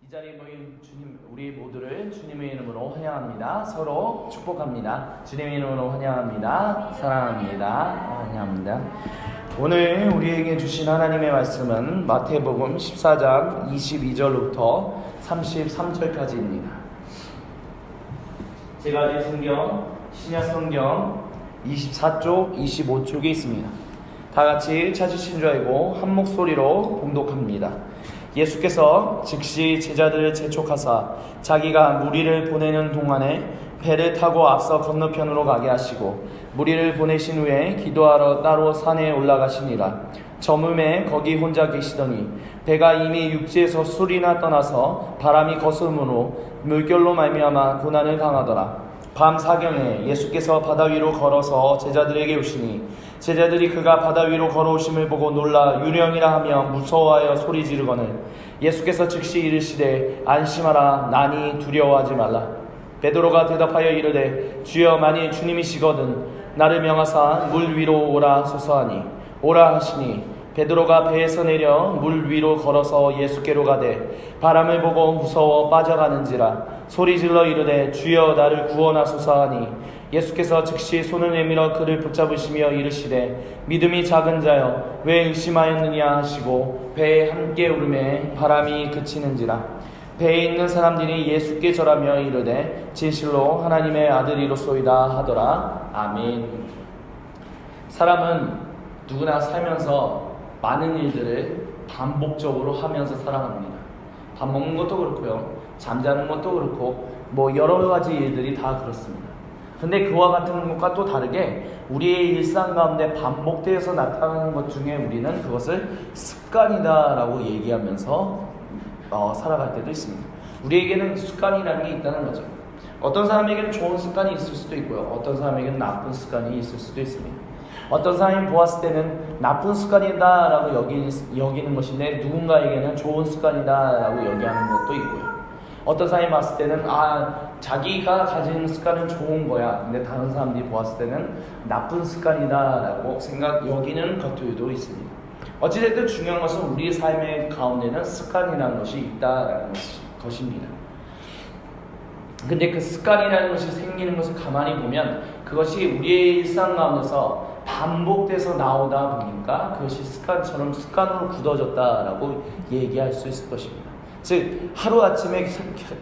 이 자리에 모인 주님, 우리 모두를 주님의 이름으로 환영합니다. 서로 축복합니다. 주님의 이름으로 환영합니다. 사랑합니다. 환영합니다. 오늘 우리에게 주신 하나님의 말씀은 마태복음 14장 22절부터 33절까지입니다. 제가 가진 성경, 신약 성경 24쪽, 25쪽에 있습니다. 다 같이 찾으신 줄 알고 한 목소리로 봉독합니다. 예수께서 즉시 제자들을 재촉하사 자기가 무리를 보내는 동안에 배를 타고 앞서 건너편으로 가게 하시고 무리를 보내신 후에 기도하러 따로 산에 올라가시니라. 저물매 거기 혼자 계시더니 배가 이미 육지에서 술이나 떠나서 바람이 거스름으로 물결로 말미암아 고난을 당하더라. 밤 사경에 예수께서 바다 위로 걸어서 제자들에게 오시니 제자들이 그가 바다 위로 걸어오심을 보고 놀라 유령이라 하며 무서워하여 소리 지르거늘 예수께서 즉시 이르시되 안심하라 나니 두려워하지 말라. 베드로가 대답하여 이르되 주여 만일 주님이시거든 나를 명하사 물 위로 오라 소서하니 오라 하시니 베드로가 배에서 내려 물 위로 걸어서 예수께로 가되 바람을 보고 무서워 빠져가는지라 소리질러 이르되 주여 나를 구원하소서 하니 예수께서 즉시 손을 내밀어 그를 붙잡으시며 이르시되 믿음이 작은 자여 왜 의심하였느냐 하시고 배에 함께 오르매 바람이 그치는지라. 배에 있는 사람들이 예수께 절하며 이르되 진실로 하나님의 아들이로소이다 하더라. 아멘. 사람은 누구나 살면서 많은 일들을 반복적으로 하면서 살아갑니다. 밥 먹는 것도 그렇고요, 잠자는 것도 그렇고 여러 가지 일들이 다 그렇습니다. 근데 그와 같은 것과 또 다르게 우리의 일상 가운데 반복되어서 나타나는 것 중에 우리는 그것을 습관이다라고 얘기하면서 살아갈 때도 있습니다. 우리에게는 습관이라는 게 있다는 거죠. 어떤 사람에게는 좋은 습관이 있을 수도 있고요, 어떤 사람에게는 나쁜 습관이 있을 수도 있습니다. 어떤 사람이 보았을 때는 나쁜 습관이다 라고 여기는 것인데 누군가에게는 좋은 습관이다 라고 여기하는 것도 있고요. 어떤 사람이 봤을 때는 자기가 가진 습관은 좋은 거야, 근데 다른 사람들이 보았을 때는 나쁜 습관이다 라고 여기는 것들도 있습니다. 어찌됐든 중요한 것은 우리 삶의 가운데는 습관이라는 것이 있다라는 것입니다. 근데 그 습관이라는 것이 생기는 것을 가만히 보면 그것이 우리의 일상 가운데서 반복돼서 나오다 보니까 그것이 습관으로 굳어졌다라고 얘기할 수 있을 것입니다. 즉 하루아침에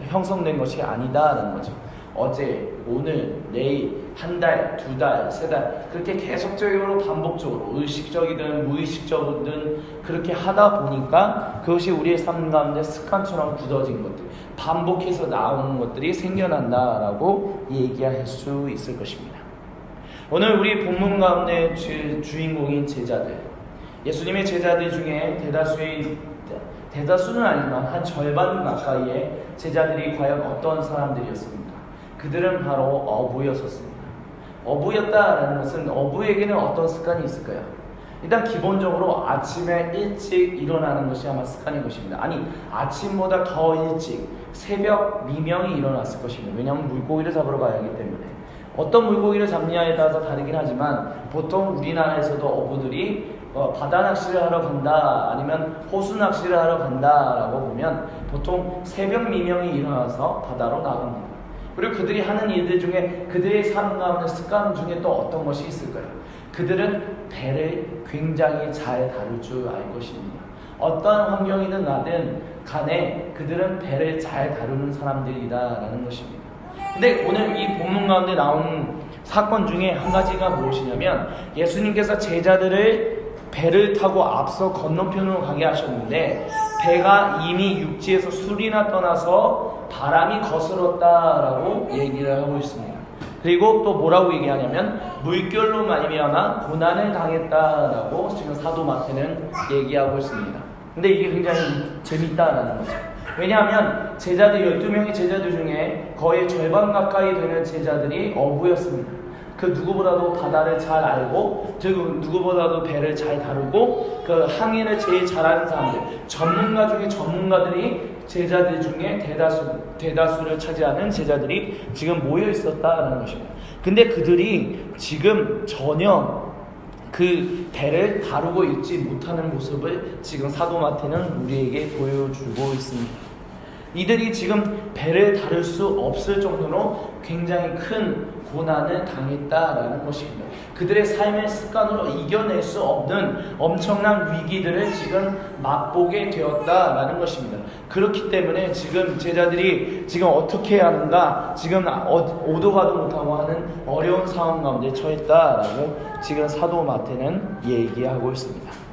형성된 것이 아니다라는 거죠. 어제, 오늘, 내일, 한 달, 두 달, 세 달 그렇게 계속적으로 반복적으로 의식적이든 무의식적이든 그렇게 하다 보니까 그것이 우리의 삶 가운데 습관처럼 굳어진 것들, 반복해서 나오는 것들이 생겨난다라고 얘기할 수 있을 것입니다. 오늘 우리 본문 가운데 주인공인 제자들, 예수님의 제자들 중에 대다수는 아니지만 한 절반 가까이의 제자들이 과연 어떤 사람들이었습니까? 그들은 바로 어부였었습니다. 어부였다라는 것은 어부에게는 어떤 습관이 있을까요? 일단 기본적으로 아침에 일찍 일어나는 것이 아마 습관인 것입니다. 아니, 아침보다 더 일찍 새벽 미명이 일어났을 것입니다. 왜냐하면 물고기를 잡으러 가야 하기 때문에. 어떤 물고기를 잡느냐에 따라서 다르긴 하지만 보통 우리나라에서도 어부들이 바다 낚시를 하러 간다 아니면 호수 낚시를 하러 간다라고 보면 보통 새벽 미명이 일어나서 바다로 나갑니다. 그리고 그들이 하는 일들 중에 그들의 삶 가운데 습관 중에 또 어떤 것이 있을까요? 그들은 배를 굉장히 잘 다룰 줄 알 것입니다. 어떤 환경이든 나든 간에 그들은 배를 잘 다루는 사람들이다라는 것입니다. 근데 오늘 이 본문 가운데 나온 사건 중에 한 가지가 무엇이냐면 예수님께서 제자들을 배를 타고 앞서 건너편으로 가게 하셨는데 배가 이미 육지에서 술이나 떠나서 바람이 거스렀다라고 얘기를 하고 있습니다. 그리고 또 뭐라고 얘기하냐면 물결로 말미암아 고난을 당했다라고 지금 사도 마태는 얘기하고 있습니다. 근데 이게 굉장히 재밌다라는 거죠. 왜냐하면 12명의 제자들 중에 거의 절반 가까이 되는 제자들이 어부였습니다. 그 누구보다도 바다를 잘 알고 누구보다도 배를 잘 다루고 그 항해를 제일 잘하는 사람들, 전문가 중에 전문가들이 제자들 중에 대다수를 차지하는 제자들이 지금 모여 있었다는 것입니다. 근데 그들이 지금 전혀 그 배를 다루고 있지 못하는 모습을 지금 사도 마태는 우리에게 보여주고 있습니다. 이들이 지금 배를 다룰 수 없을 정도로 굉장히 큰 고난을 당했다라는 것입니다. 그들의 삶의 습관으로 이겨낼 수 없는 엄청난 위기들을 지금 맛보게 되었다라는 것입니다. 그렇기 때문에 지금 제자들이 지금 어떻게 해야 하는가, 지금 오도 가도 못하고 하는 어려운 상황 가운데 처했다라고 지금 사도 마태는 얘기하고 있습니다.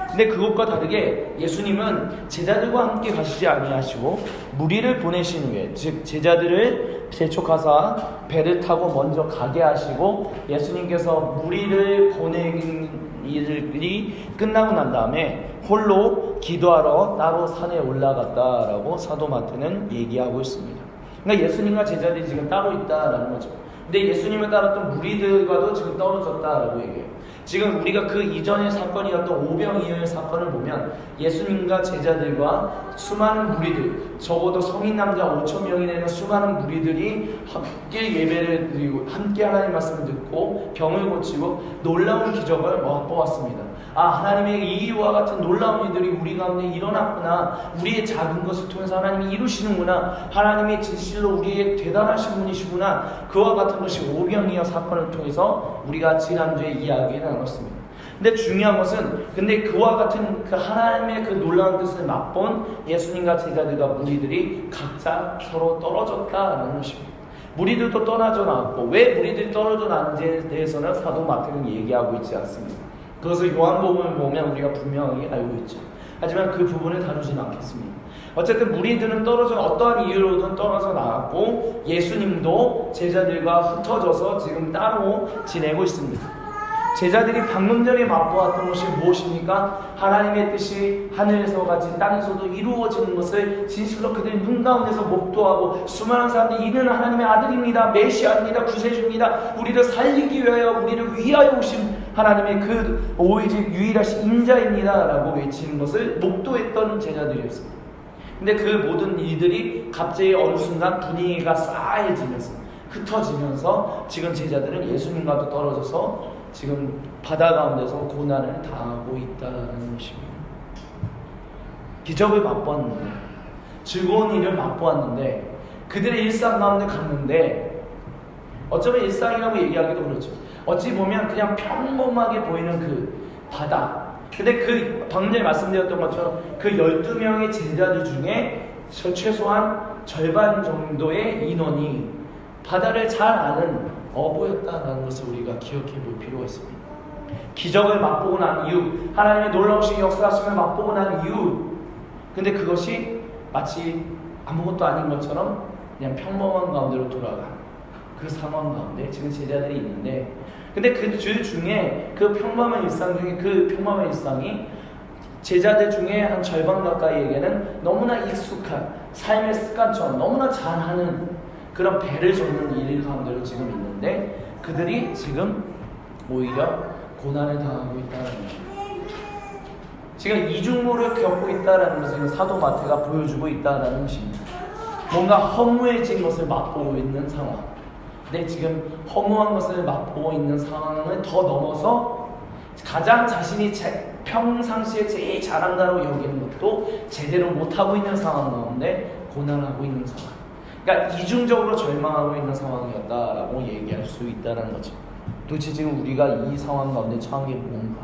근데 그것과 다르게 예수님은 제자들과 함께 가시지 아니하시고 무리를 보내신 후에, 즉 제자들을 재촉하사 배를 타고 먼저 가게 하시고 예수님께서 무리를 보내는 일이 끝나고 난 다음에 홀로 기도하러 따로 산에 올라갔다라고 사도 마태는 얘기하고 있습니다. 그러니까 예수님과 제자들이 지금 따로 있다라는 거죠. 근데 예수님을 따랐던 무리들과도 지금 떨어졌다라고 얘기해요. 지금 우리가 그 이전의 사건이었던 오병이어의 사건을 보면 예수님과 제자들과 수많은 무리들, 적어도 성인 남자 5,000명이 되는 수많은 무리들이 함께 예배를 드리고 함께 하나님 말씀을 듣고 병을 고치고 놀라운 기적을 맛보았습니다. 하나님의 이와 같은 놀라운 일들이 우리 가운데 일어났구나, 우리의 작은 것을 통해서 하나님이 이루시는구나, 하나님의 진실로 우리의 대단하신 분이시구나, 그와 같은 것이 오병이어 사건을 통해서 우리가 지난주에 이야기 나눴습니다. 근데 중요한 것은, 근데 그와 같은 그 하나님의 그 놀라운 뜻을 맛본 예수님과 제자들과 무리들이 각자 서로 떨어졌다라는 것입니다. 무리들도 떠나져 나왔고, 왜 무리들이 떨어져 나왔는지에 대해서는 사도 마태는 얘기하고 있지 않습니다. 그것을 요한복음을 보면 우리가 분명히 알고 있죠. 하지만 그 부분을 다루지는 않겠습니다. 어쨌든 무리들은 어떠한 이유로든 떨어져 나갔고 예수님도 제자들과 흩어져서 지금 따로 지내고 있습니다. 제자들이 방금 전에 맛보았던 것이 무엇입니까? 하나님의 뜻이 하늘에서 같이 땅에서도 이루어지는 것을 진실로 그들이 눈 가운데서 목도하고 수많은 사람들이 이는 하나님의 아들입니다, 메시아입니다, 구세주입니다, 우리를 살리기 위하여 우리를 위하여 오신 하나님의 그 오직 유일하신 인자입니다 라고 외치는 것을 목도했던 제자들이었습니다. 근데 그 모든 일들이 갑자기 어느 순간 분위기가 싸해지면서 흩어지면서 지금 제자들은 예수님과도 떨어져서 지금 바다 가운데서 고난을 당하고 있다는 것입니다. 기적을 맛보았는데, 즐거운 일을 맛보았는데, 그들의 일상 가운데 갔는데, 어쩌면 일상이라고 얘기하기도 그렇죠. 어찌 보면 그냥 평범하게 보이는 그 바다. 근데 그 방금 전에 말씀드렸던 것처럼 그 12명의 제자들 중에 최소한 절반 정도의 인원이 바다를 잘 아는 어부였다는 것을 우리가 기억해 볼 필요가 있습니다. 기적을 맛보고 난 이후, 하나님의 놀라우신 역사하심을 맛보고 난 이후, 근데 그것이 마치 아무것도 아닌 것처럼 그냥 평범한 가운데로 돌아간 그 상황 가운데 지금 제자들이 있는데, 근데 그 중에 그 평범한 일상 중에 그 평범한 일상이 제자들 중에 한 절반 가까이에게는 너무나 익숙한 삶의 습관처럼 너무나 잘하는 그런 배를 젓는 일 가운데로 지금 있는데, 그들이 지금 오히려 고난을 당하고 있다는 거예요. 지금 이중모를 겪고 있다는 것을 사도 마태가 보여주고 있다는 것입니다. 뭔가 허무해진 것을 맛보고 있는 상황. 근데 지금 허무한 것을 맛보고 있는 상황을 더 넘어서 가장 자신이 평상시에 제일 잘한다고 여기는 것도 제대로 못하고 있는 상황 가운데 고난하고 있는 상황. 그러니까 이중적으로 절망하고 있는 상황이었다라고 얘기할 수 있다는 거죠. 도대체 지금 우리가 이 상황 가운데 처한 게 뭔가?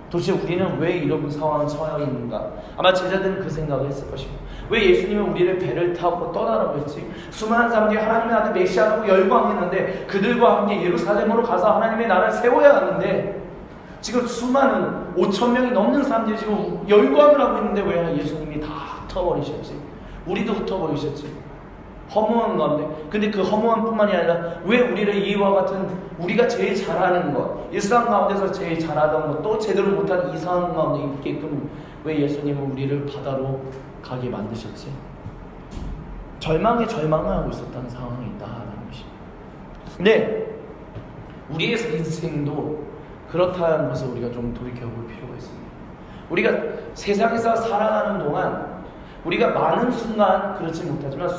도대체 우리는 왜 이런 상황에 처해 있는가? 아마 제자들은 그 생각을 했을 것입니다. 왜 예수님은 우리를 배를 타고 떠나라고 했지? 수많은 사람들이 하나님의 아들 메시아라고 열광했는데, 그들과 함께 예루살렘으로 가서 하나님의 나라를 세워야 하는데, 지금 수많은 5,000명이 넘는 사람들이 지금 열광을 하고 있는데 왜 예수님이 다 흩어버리셨지? 우리도 흩어버리셨지? 허무한 가운데. 근데 그 허무한 뿐만이 아니라 왜 우리를 이와 같은 우리가 제일 잘하는 것, 일상 가운데서 제일 잘하던 것도 제대로 못한 이 상황 가운데 있게끔 왜 예수님은 우리를 바다로 가게 만드셨지? 절망에 절망을 하고 있었다는 상황이 있다는 것입니다. 근데 우리의 인생도 그렇다는 것을 우리가 좀 돌이켜볼 필요가 있습니다. 우리가 세상에서 살아가는 동안 우리가 많은 순간 그렇지 못하지만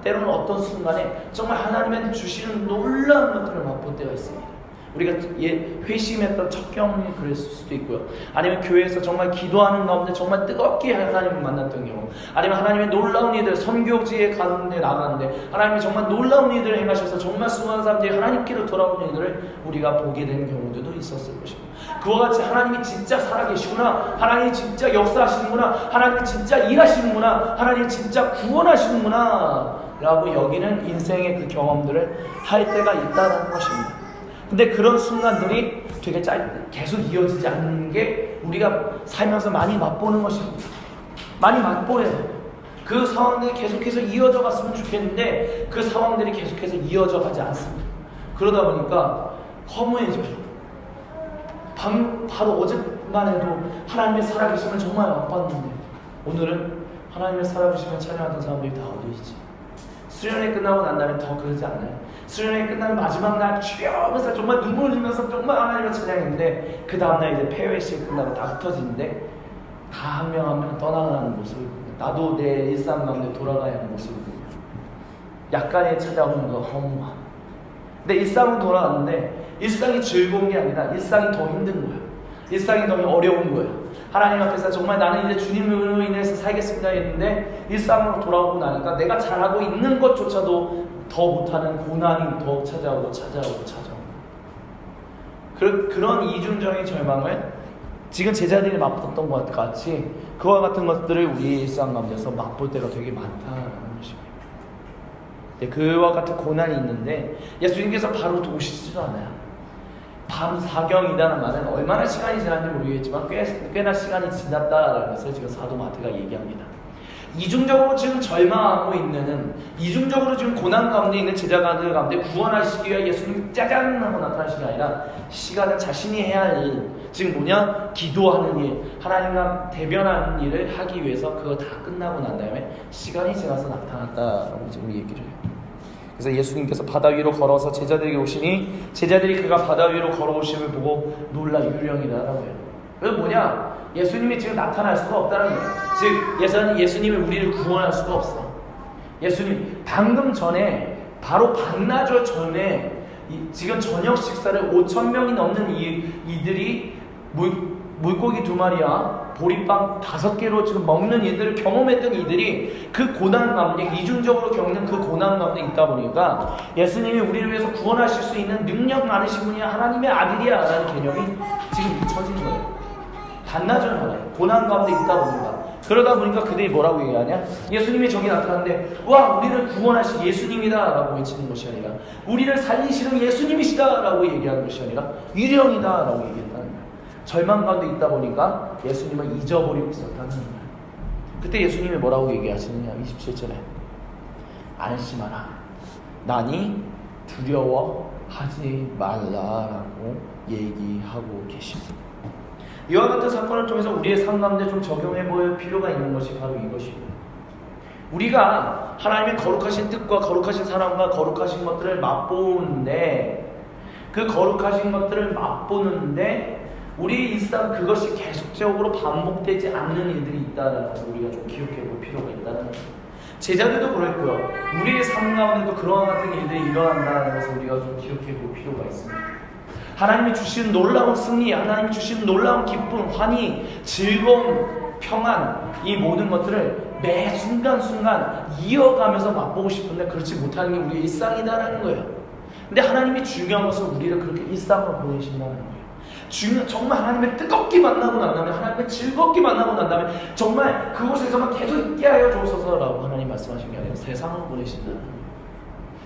때로는 어떤 순간에 정말 하나님의 주시는 놀라운 것들을 맛볼 때가 있습니다. 우리가 회심했던 첫 경험이 그랬을 수도 있고요. 아니면 교회에서 정말 기도하는 가운데 정말 뜨겁게 하나님을 만났던 경험, 아니면 하나님의 놀라운 일들, 선교지에 가는데 나가는데 하나님이 정말 놀라운 일들을 행하셔서 정말 수많은 사람들이 하나님께로 돌아오는 일들을 우리가 보게 된 경우들도 있었을 것입니다. 그와 같이 하나님이 진짜 살아계시구나, 하나님이 진짜 역사하시는구나, 하나님이 진짜 일하시는구나, 하나님이 진짜 구원하시는구나 라고 여기는 인생의 그 경험들을 할 때가 있다는 것입니다. 근데 그런 순간들이 되게 계속 이어지지 않는 게 우리가 살면서 많이 맛보는 것입니다. 많이 맛보여요. 그 상황들이 계속해서 이어져 갔으면 좋겠는데 그 상황들이 계속해서 이어져 가지 않습니다. 그러다 보니까 허무해져요. 바로 어제만 해도 하나님의 살아계심을 정말 맛봤는데 오늘은 하나님의 살아계심을 찬양하던 사람들이 다 어디 있지? 수련회 끝나고 난 다음에 더 그러지 않나요? 수련회 끝나는 마지막 날 주여하면서 정말 눈물 흘리면서 정말 하나님을 찬양했는데 그 다음날 이제 폐회식 끝나고 다 흩어지는데 다 한 명 한 명 떠나가는 모습을 보면 나도 내 일상 가운데 돌아가야 하는 모습을 보면 약간의 찾아오는 그 허무함. 근데 일상은 돌아왔는데 일상이 즐거운 게 아니라 일상이 더 힘든 거예요. 일상이 더 어려운 거예요. 하나님 앞에서 정말 나는 이제 주님으로 인해서 살겠습니다 했는데 일상으로 돌아오고 나니까 내가 잘하고 있는 것조차도 더 못하는 고난이 더 찾아오고 그런 이중적인 절망을 지금 제자들이 맛봤던 것 같이 그와 같은 것들을 우리의 일상 가운데서 맛볼 때가 되게 많다는 것입니다. 그와 같은 고난이 있는데 예수님께서 바로 오시지도 않아요. 밤 사경이다는 말은 얼마나 시간이 지났는지 모르겠지만 꽤나 시간이 지났다라는 것을 지금 사도 마태가 얘기합니다. 이중적으로 지금 절망하고 있는, 이중적으로 지금 고난 가운데 있는 제자들 가운데 구원하시기 위해 예수님이 짜잔 하고 나타나신 게 아니라 시간을 자신이 해야 할 일, 지금 뭐냐? 기도하는 일, 하나님과 대변하는 일을 하기 위해서 그거 다 끝나고 난 다음에 시간이 지나서 나타났다라고 지금 얘기를 해요. 그래서 예수님께서 바다 위로 걸어서 제자들에게 오시니 제자들이 그가 바다 위로 걸어오심을 보고 놀라 유령이다라고 해요. 그래서 뭐냐? 예수님이 지금 나타날 수가 없다는 거예요. 즉 예수님이 우리를 구원할 수가 없어. 예수님 방금 전에 바로 반나절 전에 지금 저녁 식사를 5,000명이 넘는 이들이 물고기 2마리와 보리빵 5개로 지금 먹는 이들을 경험했던 이들이 그 고난 가운데 이중적으로 겪는 그 고난 가운데 있다 보니까 예수님이 우리를 위해서 구원하실 수 있는 능력 많으신 분이 하나님의 아들이야 라는 개념이 지금 잊혀진 거예요. 반나절 만에 고난 가운데 있다 보니까 그러다 보니까 그들이 뭐라고 얘기하냐? 예수님이 저기 나타났는데 와 우리를 구원하신 예수님이다 라고 외치는 것이 아니라 우리를 살리시는 예수님이시다 라고 얘기하는 것이 아니라 유령이다 라고 얘기했다는 거예요. 절망 가운데 있다 보니까 예수님을 잊어버리고 있었다는 거예요. 그때 예수님이 뭐라고 얘기하시느냐? 27절에 안심하라 나니 두려워하지 말라라고 얘기하고 계십니다. 이와 같은 사건을 통해서 우리의 삶 가운데 좀 적용해 볼 필요가 있는 것이 바로 이것입니다. 우리가 하나님의 거룩하신 뜻과 거룩하신 사랑과 거룩하신 것들을 맛보는데 그 거룩하신 것들을 맛보는데 우리의 일상 그것이 계속적으로 반복되지 않는 일들이 있다는 것을 우리가 좀 기억해 볼 필요가 있다는 거예요. 제자들도 그랬고요. 우리의 삶 가운데도 그러한 같은 일들이 일어난다는 것을 우리가 좀 기억해 볼 필요가 있습니다. 하나님이 주시는 놀라운 승리, 하나님이 주시는 놀라운 기쁨, 환희, 즐거움, 평안 이 모든 것들을 매 순간순간 이어가면서 맛보고 싶은데 그렇지 못하는 게 우리의 일상이다라는 거예요. 근데 하나님이 중요한 것은 우리를 그렇게 일상으로 보내신다는 거예요. 정말 하나님을 뜨겁게 만나고 난 다음에 하나님을 즐겁게 만나고 난 다음에 정말 그곳에서만 계속 있게 하여 주옵소서라고 하나님 말씀하신 게 아니라 세상으로 보내신다는 거예요.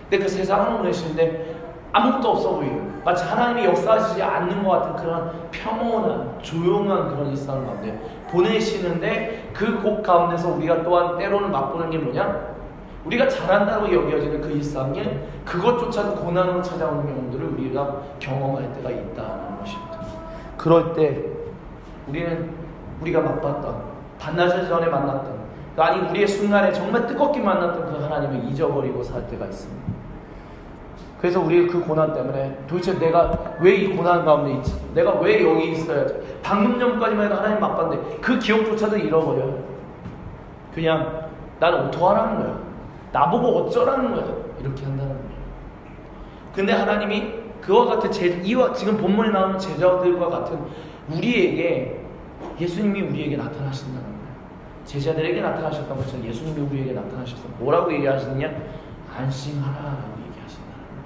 근데 그 세상으로 보내시는데 아무것도 없어 보이는 마치 하나님이 역사하시지 않는 것 같은 그런 평온한 조용한 그런 일상 가운데 보내시는데 그 곳 가운데서 우리가 또한 때로는 맛보는 게 뭐냐? 우리가 잘한다고 여겨지는 그 일상에 그것조차도 고난으로 찾아오는 경우들을 우리가 경험할 때가 있다는 것입니다. 그럴 때 우리가 맛봤던 반나절 전에 만났던 아니 우리의 순간에 정말 뜨겁게 만났던 그 하나님을 잊어버리고 살 때가 있습니다. 그래서 우리가 그 고난 때문에 도대체 내가 왜 이 고난 가운데 있지? 내가 왜 여기 있어야지? 방금 전까지만 해도 하나님 맛봤는데 그 기억조차도 잃어버려요. 그냥 나는 어떡하라는 거야? 나보고 어쩌라는 거야? 이렇게 한다는 거예요. 근데 하나님이 그와 같은 이와 지금 본문에 나오는 제자들과 같은 우리에게 예수님이 우리에게 나타나신다는 거예요. 제자들에게 나타나셨던 것처럼 예수님이 우리에게 나타나셔서 뭐라고 얘기하시느냐? 안심하라라고 얘기하신다는 거예요.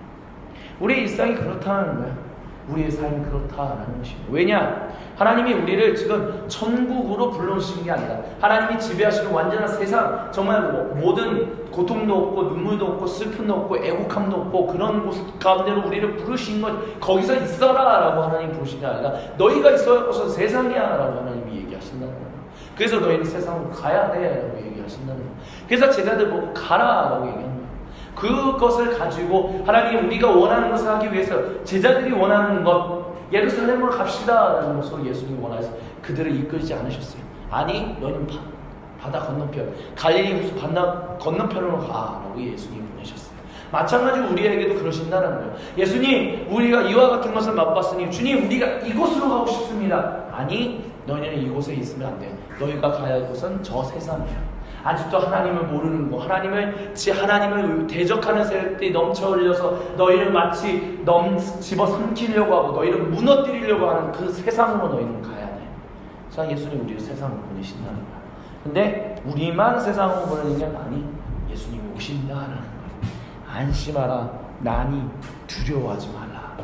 우리의 일상이 그렇다는 거예요. 우리의 삶이 그렇다라는 것입니다. 왜냐? 하나님이 우리를 지금 천국으로 불러오신 게 아니라 하나님이 지배하시는 완전한 세상, 정말 모든 고통도 없고 눈물도 없고 슬픔도 없고 애국함도 없고 그런 곳 가운데로 우리를 부르신 것, 거기서 있어라 라고 하나님 부르신 게 아니라 너희가 있어서 세상이야 라고 하나님이 얘기하신다는 거예요. 그래서 너희는 세상으로 가야 돼 라고 얘기하신다는 거예요. 그래서 제자들 보고 가라 라고 얘기합니다. 그것을 가지고 하나님이 우리가 원하는 것을 하기 위해서 제자들이 원하는 것, 예루살렘으로 갑시다 라는 것으로 예수님이 원하시 그들을 이끌지 않으셨어요. 아니 너희는 바다 건너편 갈릴리 호수 바다 건너편으로 가라고 예수님이 보내셨어요. 마찬가지로 우리에게도 그러신다는 거예요. 예수님, 우리가 이와 같은 것을 맛봤으니 주님, 우리가 이곳으로 가고 싶습니다. 아니 너희는 이곳에 있으면 안 돼. 너희가 가야 할 곳은 저 세상이야. 아직도 하나님을 모르는 거, 하나님을 대적하는 세력들이 넘쳐 흘려서 너희를 마치 집어삼키려고 하고 너희를 무너뜨리려고 하는 그 세상으로 너희는 가야 돼. 자, 예수님 우리를 세상으로 보내신다는 거야. 근데 우리만 세상으로 보내는 게 아니, 예수님이 오신다라는 거야. 안심하라, 나니 두려워하지 말라.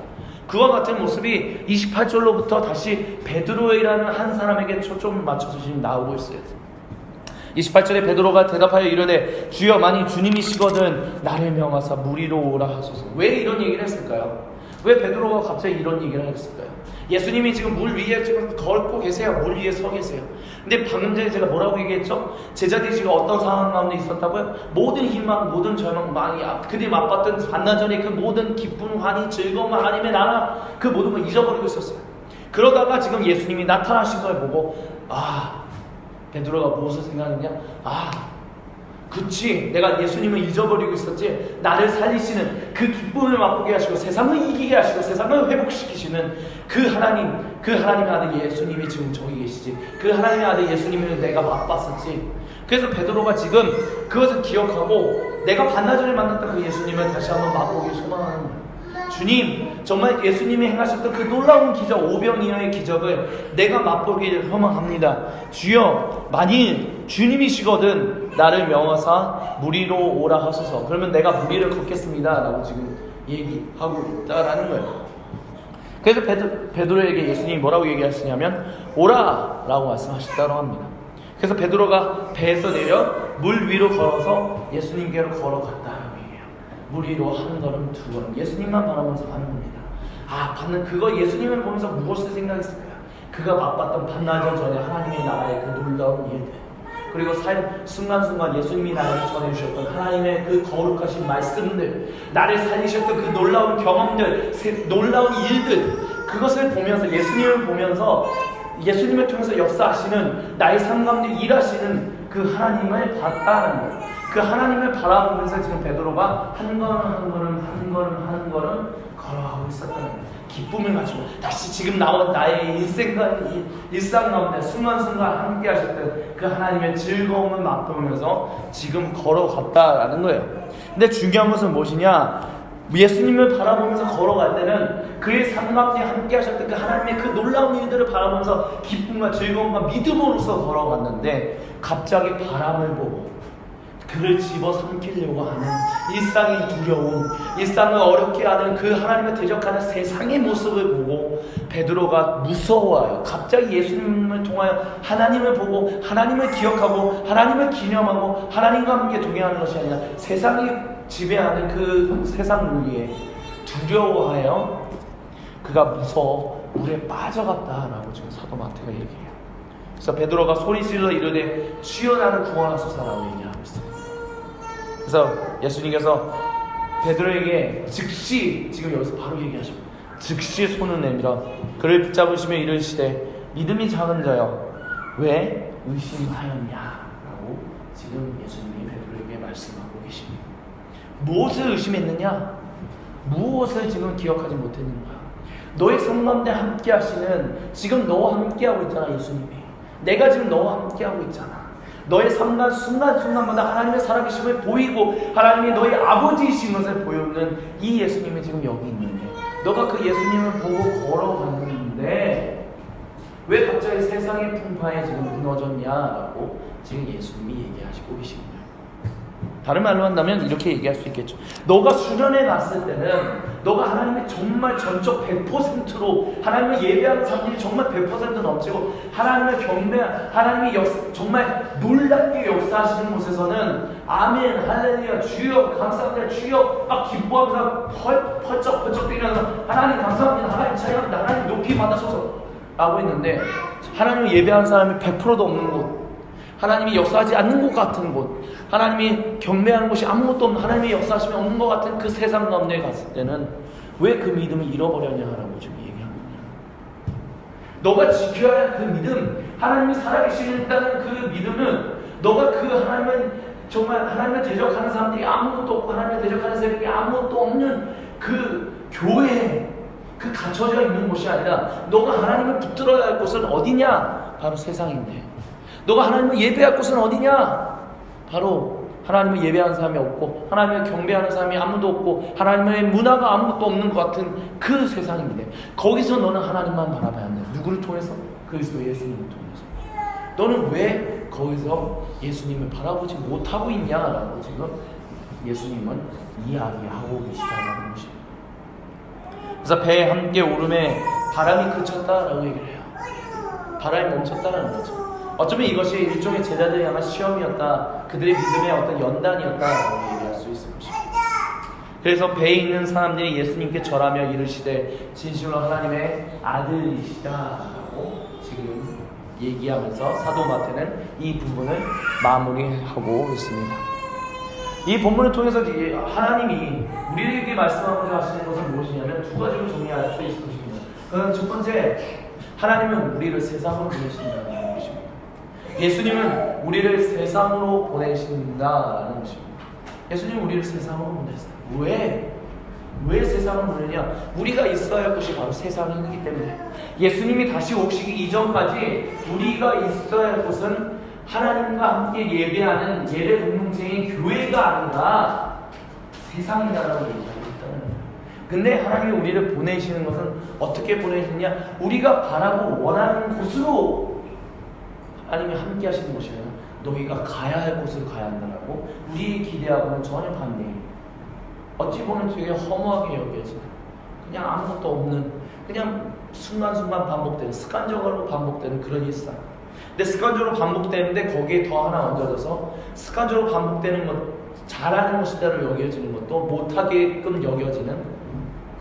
그와 같은 모습이 28절로부터 다시 베드로이라는 한 사람에게 초점을 맞춰서 지금 나오고 있어요. 28절에 베드로가 대답하여 이르되 주여 만일 주님이시거든 나를 명하사 물 위로 오라 하소서. 왜 이런 얘기를 했을까요? 왜 베드로가 갑자기 이런 얘기를 했을까요? 예수님이 지금 물 위에 지금 걷고 계세요. 물 위에 서 계세요. 근데 방금 전에 제가 뭐라고 얘기했죠? 제자들이 지금 어떤 상황 가운데 있었다고요? 모든 희망, 모든 절망, 그들이 맛봤던 반나절의 그 모든 기쁨, 환희, 즐거움, 하나님의 나라, 그 모든 걸 잊어버리고 있었어요. 그러다가 지금 예수님이 나타나신 걸 보고 베드로가 무엇을 생각했냐? 그치, 내가 예수님을 잊어버리고 있었지. 나를 살리시는 그 기쁨을 맛보게 하시고 세상을 이기게 하시고 세상을 회복시키시는 그 하나님의 아들 예수님이 지금 저기 계시지. 그 하나님의 아들 예수님을 내가 맛봤었지. 그래서 베드로가 지금 그것을 기억하고 내가 반나절에 만났던 그 예수님을 다시 한번 맛보기 소망하는 거예요. 주님, 정말 예수님이 행하셨던 그 놀라운 기적, 오병이어의 기적을 내가 맛보기를 소망합니다. 주여, 만일 주님이시거든 나를 명하사 물 위로 오라 하소서. 그러면 내가 물 위를 걷겠습니다 라고 지금 얘기하고 있다라는 거예요. 그래서 베드로에게 예수님이 뭐라고 얘기하시냐면 오라 라고 말씀하셨다고 합니다. 그래서 베드로가 배에서 내려 물 위로 걸어서 예수님께로 걸어갔다. 물 위로 한 걸음 두 걸음 예수님만 바라보면서 가는 겁니다. 그거 예수님을 보면서 무엇을 생각했을까요? 그가 맛봤던 반나절 전에 하나님의 나라의 그 놀라운 일들, 그리고 순간순간 예수님이 나에게 전해주셨던 하나님의 그 거룩하신 말씀들, 나를 살리셨던 그 놀라운 경험들, 놀라운 일들, 그것을 보면서 예수님을 보면서 예수님을 통해서 역사하시는 나의 삶 가운데 일하시는 그 하나님을 봤다는 거예요. 그 하나님을 바라보면서 지금 베드로가 한 걸음 걸어가고 있었다는 거예요. 기쁨을 가지고 다시 지금 나의 일상 가운데 순간순간 함께 하셨던 그 하나님의 즐거움을 맛보면서 지금 걸어갔다라는 거예요. 근데 중요한 것은 무엇이냐? 예수님을 바라보면서 걸어갈 때는 그의 삶 가운데 함께 하셨던 그 하나님의 그 놀라운 일들을 바라보면서 기쁨과 즐거움과 믿음으로써 걸어갔는데 갑자기 바람을 보고 그를 집어삼키려고 하는 일상의 두려움, 일상을 어렵게 하는 그 하나님을 대적하는 세상의 모습을 보고 베드로가 무서워요. 갑자기 예수님을 통하여 하나님을 보고 하나님을 기억하고 하나님을 기념하고 하나님과 함께 동행하는 것이 아니라 세상이 지배하는 그 세상 논리에 두려워하여 그가 무서워 물에 빠져갔다라고 지금 사도 마태가 얘기해요. 그래서 베드로가 소리질러 이르되 주여 나를 구원하소서라고 얘기하고 있어요. 그래서 예수님께서 베드로에게 즉시, 지금 여기서 바로 얘기하십니다. 즉시 손을 내밀어 그를 붙잡으시며 이르시되 믿음이 작은 자여 왜 의심하였냐라고 지금 예수님이 베드로에게 말씀하고 계십니다. 무엇을 의심했느냐? 무엇을 지금 기억하지 못했는가? 너의 삶 가운데 함께 하시는, 지금 너와 함께 하고 있잖아. 예수님이 내가 지금 너와 함께 하고 있잖아. 너의 삶과 순간순간마다 하나님의 살아계심을 보이고 하나님이 너의 아버지이신 것을 보여주는 이 예수님이 지금 여기 있는데 너가 그 예수님을 보고 걸어갔는데 왜 갑자기 세상의 풍파에 지금 무너졌냐라고 지금 예수님이 얘기하시고 계십니다. 다른 말로 한다면 이렇게 얘기할 수 있겠죠. 너가 수련회 갔을 때는 너가 하나님의 정말 전적 100%로 하나님을 예배하는 사람들이 정말 100% 넘치고 하나님을 경배한 하나님이 정말 놀랍게 역사하시는 곳에서는 아멘 할렐루야 주여 감사합니다 주여 막 기뻐하면서 펄쩍 뛰면서 하나님 감사합니다 하나님 찬양합니다 하나님 높이 받으소서 라고 했는데 하나님을 예배하는 사람이 100%도 없는 곳, 하나님이 역사하지 않는 곳 같은 곳, 하나님이 경배하는 곳이 아무것도 없는 하나님의 역사하심이 없는 것 같은 그 세상 가운데 갔을 때는 왜 그 믿음을 잃어버렸냐라고 지금 얘기하고 있냐. 너가 지켜야 할 그 믿음, 하나님이 살아계신다는 그 믿음은 너가 그 하나님을 정말 하나님을 대적하는 사람들이 아무것도 없고 하나님을 대적하는 세력이 아무것도 없는 그 교회, 그 갇혀져 있는 곳이 아니라 너가 하나님을 붙들어야 할 곳은 어디냐? 바로 세상인데 너가 하나님을 예배할 곳은 어디냐? 바로 하나님을 예배하는 사람이 없고 하나님을 경배하는 사람이 아무도 없고 하나님의 문화가 아무것도 없는 것 같은 그 세상인데 거기서 너는 하나님만 바라봐야 한다. 누구를 통해서? 그리스도 예수님을 통해서. 너는 왜 거기서 예수님을 바라보지 못하고 있냐라고 지금 예수님은 이야기하고 계시다는 것입니다. 그래서 배에 함께 오름에 바람이 그쳤다라고 얘기를 해요. 바람이 멈췄다라는 거죠. 어쩌면 이것이 일종의 제자들이 향한 시험이었다, 그들의 믿음의 어떤 연단이었다라고 얘기할 수 있을 것입니다. 그래서 배에 있는 사람들이 예수님께 절하며 이르시되 진실로 하나님의 아들이시다라고 지금 얘기하면서 사도 마태는 이 부분을 마무리하고 있습니다. 이 본문을 통해서 하나님이 우리에게 말씀하고자 하시는 것은 무엇이냐면 두 가지로 정리할 수 있을 것입니다. 그건 첫 번째, 하나님은 우리를 세상으로 보내신다는 것입니다. 예수님은 우리를 세상으로 보내신다는 것입니다. 예수님은 우리를 세상으로 보내세요. 왜 세상을 보내냐? 우리가 있어야 할 것이 바로 세상이기 때문에. 예수님이 다시 오시기 이전까지 우리가 있어야 할 곳은 하나님과 함께 예배하는 예배 공동체인 교회가 아니라 세상이다라고 얘기하고 있다는 거예요. 근데 하나님이 우리를 보내시는 것은 어떻게 보내시느냐? 우리가 바라고 원하는 곳으로 하나님이 함께 하시는 것이 아니라 너희가 가야 할 곳으로 가야 한다라고 우리의 기대하고는 전혀 반대예요. 어찌 보면 되게 허무하게 여겨지는, 그냥 아무것도 없는, 그냥 순간순간 반복되는, 습관적으로 반복되는 그런 일상. 근데 습관적으로 반복되는데 거기에 더 하나 얹어져서 습관적으로 반복되는 것, 잘하는 것이다로 여겨지는 것도 못하게끔 여겨지는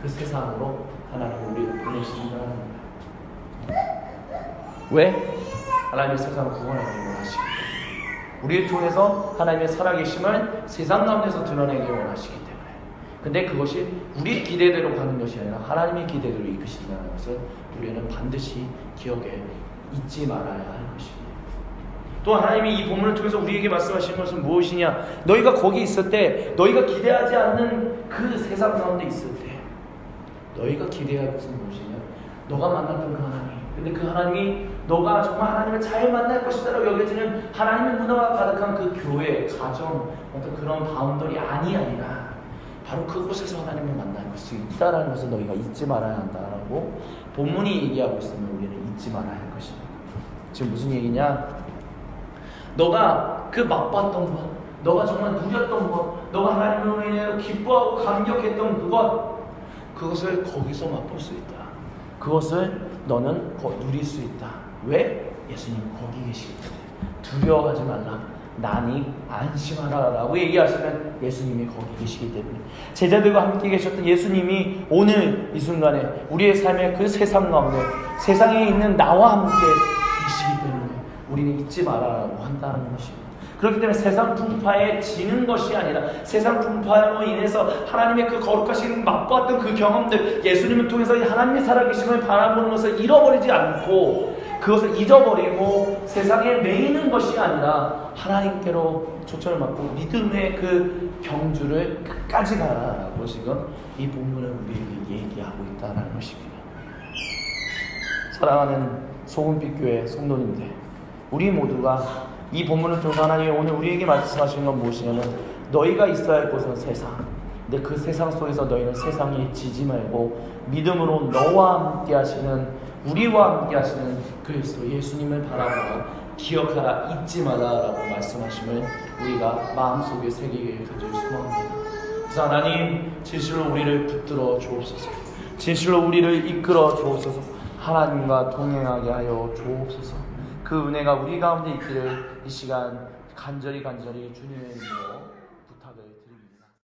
그 세상으로 하나님이 우리를 보내신다는 거예요. 왜? 하나님의 세상을 구원하기 원하시기 때문에, 우리를 통해서 하나님의 살아계심을 세상 가운데서 드러내기 원하시기 때문에. 근데 그것이 우리의 기대대로 가는 것이 아니라 하나님의 기대대로 이끄신다는 것을 우리는 반드시 기억에 잊지 말아야 할 것입니다. 또 하나님이 이 본문을 통해서 우리에게 말씀하시는 것은 무엇이냐? 너희가 거기 있을 때, 너희가 기대하지 않는 그 세상 가운데 있을 때 너희가 기대할 것은 무엇이냐? 너가 만났던 그 하나님, 근데 그 하나님이 너가 정말 하나님을 잘 만날 것이다라고 여겨지는 하나님의 문화가 가득한 그 교회, 가정, 어떤 그런 바운더리 아니라 바로 그곳에서 하나님을 만날 수 있다라는 것을 너희가 잊지 말아야 한다라고 본문이 얘기하고 있으면 우리는 잊지 말아야 할 것입니다. 지금 무슨 얘기냐? 너가 그 맛봤던 것, 너가 정말 누렸던 것, 너가 하나님으로 인해 기뻐하고 감격했던 그것을 거기서 맛볼 수 있다. 그것을 너는 누릴 수 있다. 왜? 예수님은 거기 계시기 때문에. 두려워하지 말라. 나니 안심하라 라고 얘기하시면 예수님이 거기 계시기 때문에. 제자들과 함께 계셨던 예수님이 오늘 이 순간에 우리의 삶의 그 세상 가운데 세상에 있는 나와 함께 계시기 때문에 우리는 잊지 말아라고 한다는 것입니다. 그렇기 때문에 세상 풍파에 지는 것이 아니라 세상 풍파로 인해서 하나님의 그 거룩하신 맛보았던 그 경험들, 예수님을 통해서 하나님의 살아계심을 바라보는 것을 잃어버리지 않고 그것을 잊어버리고 세상에 매이는 것이 아니라 하나님께로 초점을 맞고 믿음의 그 경주를 끝까지 가라라고 지금 이 본문을 우리에게 얘기하고 있다는 것입니다. 사랑하는 소금빛 교회 성도님들, 우리 모두가 이 본문을 통해서 하나님이 오늘 우리에게 말씀하시는 건 무엇이냐면 너희가 있어야 할 곳은 세상, 근데 그 세상 속에서 너희는 세상에 지지 말고 믿음으로 너와 함께 하시는, 우리와 함께 하시는 그리스도 예수님을 바라보고 기억하라, 잊지 마라라고 말씀하심을 우리가 마음속에 새기길 간절히 소망합니다. 그래서 하나님, 진실로 우리를 붙들어 주옵소서. 진실로 우리를 이끌어 주옵소서. 하나님과 동행하게 하여 주옵소서. 그 은혜가 우리 가운데 있기를 이 시간 간절히 주님의 이름으로 부탁을